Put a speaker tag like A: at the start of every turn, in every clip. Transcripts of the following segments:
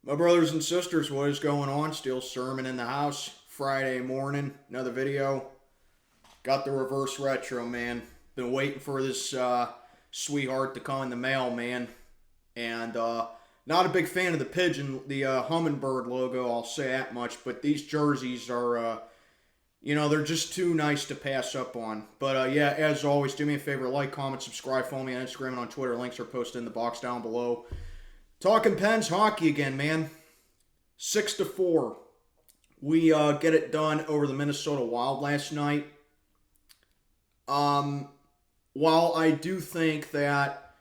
A: My brothers and sisters, what is going on? Steel Sermon in the house. Friday morning, another video. Got the reverse retro, man. Been waiting for this sweetheart to come in the mail, man. And not a big fan of the pigeon, the hummingbird logo, I'll say that much. But these jerseys are, they're just too nice to pass up on. But yeah, as always, do me a favor, like, comment, subscribe, follow me on Instagram and on Twitter. Links are posted in the box down below. Talking Pens hockey again, man. 6-4. We get it done over the Minnesota Wild last night. While I do think that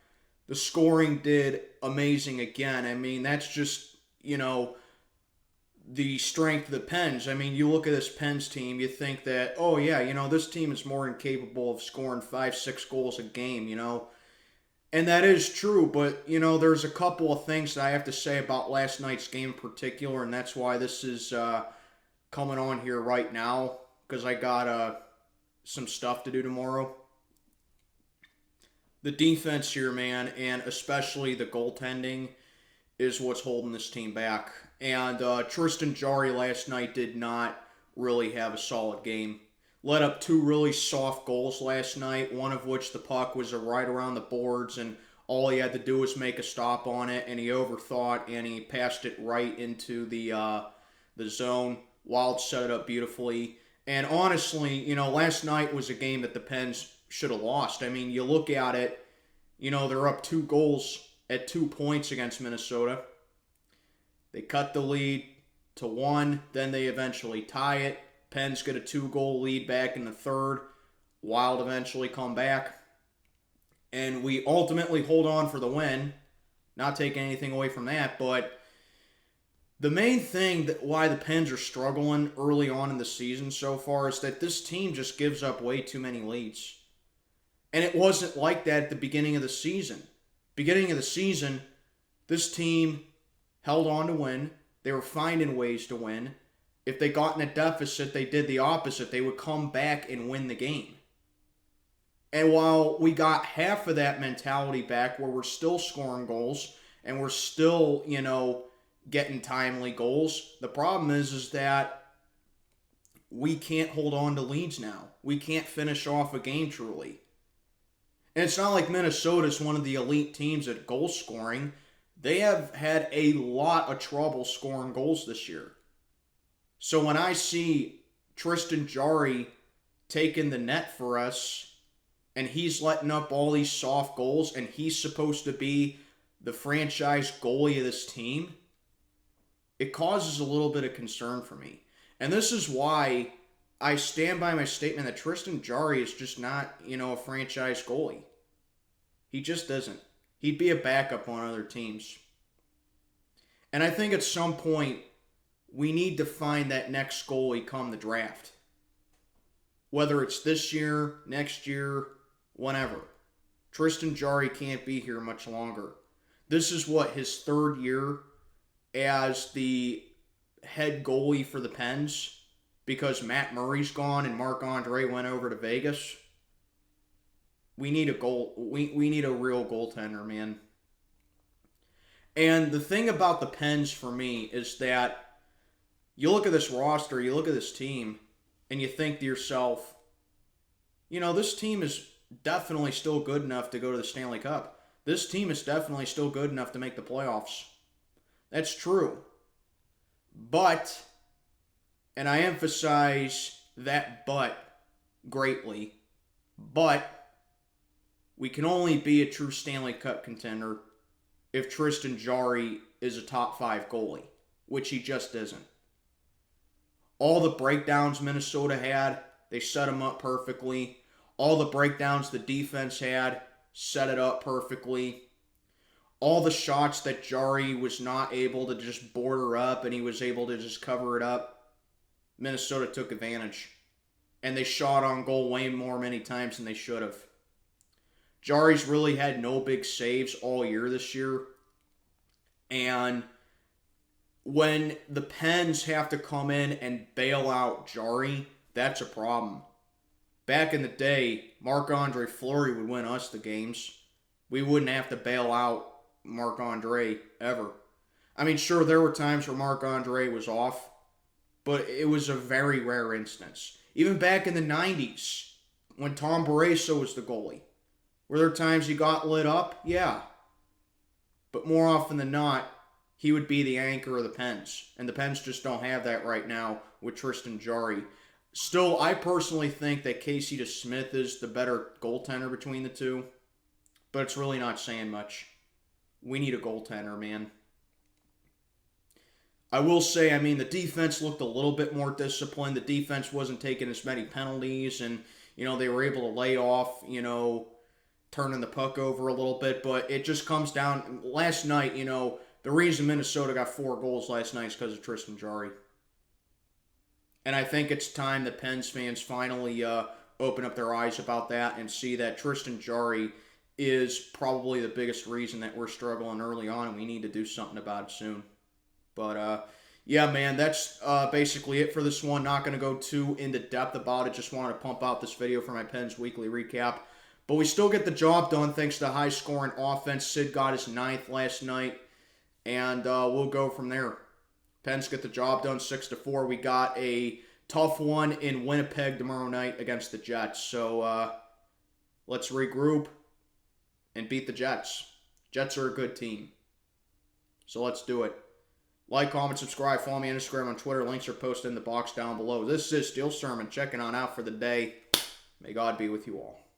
A: the scoring did amazing again, I mean, that's just, the strength of the Pens. I mean, you look at this Pens team, you think that, oh yeah, this team is more than capable of scoring 5-6 goals a game, And that is true, but, there's a couple of things that I have to say about last night's game in particular, and that's why this is coming on here right now, because I got some stuff to do tomorrow. The defense here, man, and especially the goaltending, is what's holding this team back. And Tristain Jarry last night did not really have a solid game. Let up two really soft goals last night, one of which the puck was right around the boards, and all he had to do was make a stop on it, and he overthought, and he passed it right into the zone. Wild set it up beautifully. And honestly, last night was a game that the Pens should have lost. I mean, you look at it, they're up 2 goals at 2 points against Minnesota. They cut the lead to 1, then they eventually tie it. Pens get a 2-goal lead back in the third. Wild eventually come back. And we ultimately hold on for the win. Not taking anything away from that, but the main thing why the Pens are struggling early on in the season so far is that this team just gives up way too many leads. And it wasn't like that at the beginning of the season. Beginning of the season, this team held on to win. They were finding ways to win. If they got in a deficit, they did the opposite. They would come back and win the game. And while we got half of that mentality back where we're still scoring goals and we're still, getting timely goals, the problem is that we can't hold on to leads now. We can't finish off a game truly. And it's not like Minnesota's one of the elite teams at goal scoring. They have had a lot of trouble scoring goals this year. So when I see Tristain Jarry taking the net for us, and he's letting up all these soft goals, and he's supposed to be the franchise goalie of this team, it causes a little bit of concern for me. And this is why I stand by my statement that Tristain Jarry is just not, a franchise goalie. He just isn't. He'd be a backup on other teams. And I think at some point, we need to find that next goalie come the draft. Whether it's this year, next year, whenever. Tristain Jarry can't be here much longer. This is his 3rd year as the head goalie for the Pens because Matt Murray's gone and Marc-Andre went over to Vegas. We need a goal. We need a real goaltender, man. And the thing about the Pens for me is that you look at this roster, you look at this team, and you think to yourself, this team is definitely still good enough to go to the Stanley Cup. This team is definitely still good enough to make the playoffs. That's true. But, and I emphasize that but greatly, but we can only be a true Stanley Cup contender if Tristain Jarry is a top 5 goalie, which he just isn't. All the breakdowns Minnesota had, they set them up perfectly. All the breakdowns the defense had, set it up perfectly. All the shots that Jarry was not able to just border up and he was able to just cover it up, Minnesota took advantage. And they shot on goal way more many times than they should have. Jarry's really had no big saves all year this year. And when the Pens have to come in and bail out Jarry, that's a problem. Back in the day, Marc-Andre Fleury would win us the games. We wouldn't have to bail out Marc-Andre ever. I mean, sure, there were times where Marc-Andre was off, but it was a very rare instance. Even back in the 90s, when Tom Barrasso was the goalie, were there times he got lit up? Yeah. But more often than not, he would be the anchor of the Pens. And the Pens just don't have that right now with Tristain Jarry. Still, I personally think that Casey DeSmith is the better goaltender between the two. But it's really not saying much. We need a goaltender, man. I will say, I mean, the defense looked a little bit more disciplined. The defense wasn't taking as many penalties. And, they were able to lay off, turning the puck over a little bit. But it just comes down. Last night, the reason Minnesota got 4 goals last night is because of Tristain Jarry. And I think it's time that Pens fans finally open up their eyes about that and see that Tristain Jarry is probably the biggest reason that we're struggling early on, and we need to do something about it soon. But, yeah, man, that's basically it for this one. Not going to go too into depth about it. Just wanted to pump out this video for my Pens weekly recap. But we still get the job done thanks to high-scoring offense. Sid got his 9th last night, and we'll go from there. Pens get the job done 6-4. We got a tough one in Winnipeg tomorrow night against the Jets. So let's regroup and beat the Jets. Jets are a good team. So let's do it. Like, comment, subscribe, follow me on Instagram, on Twitter. Links are posted in the box down below. This is Steel Sermon checking on out for the day. May God be with you all.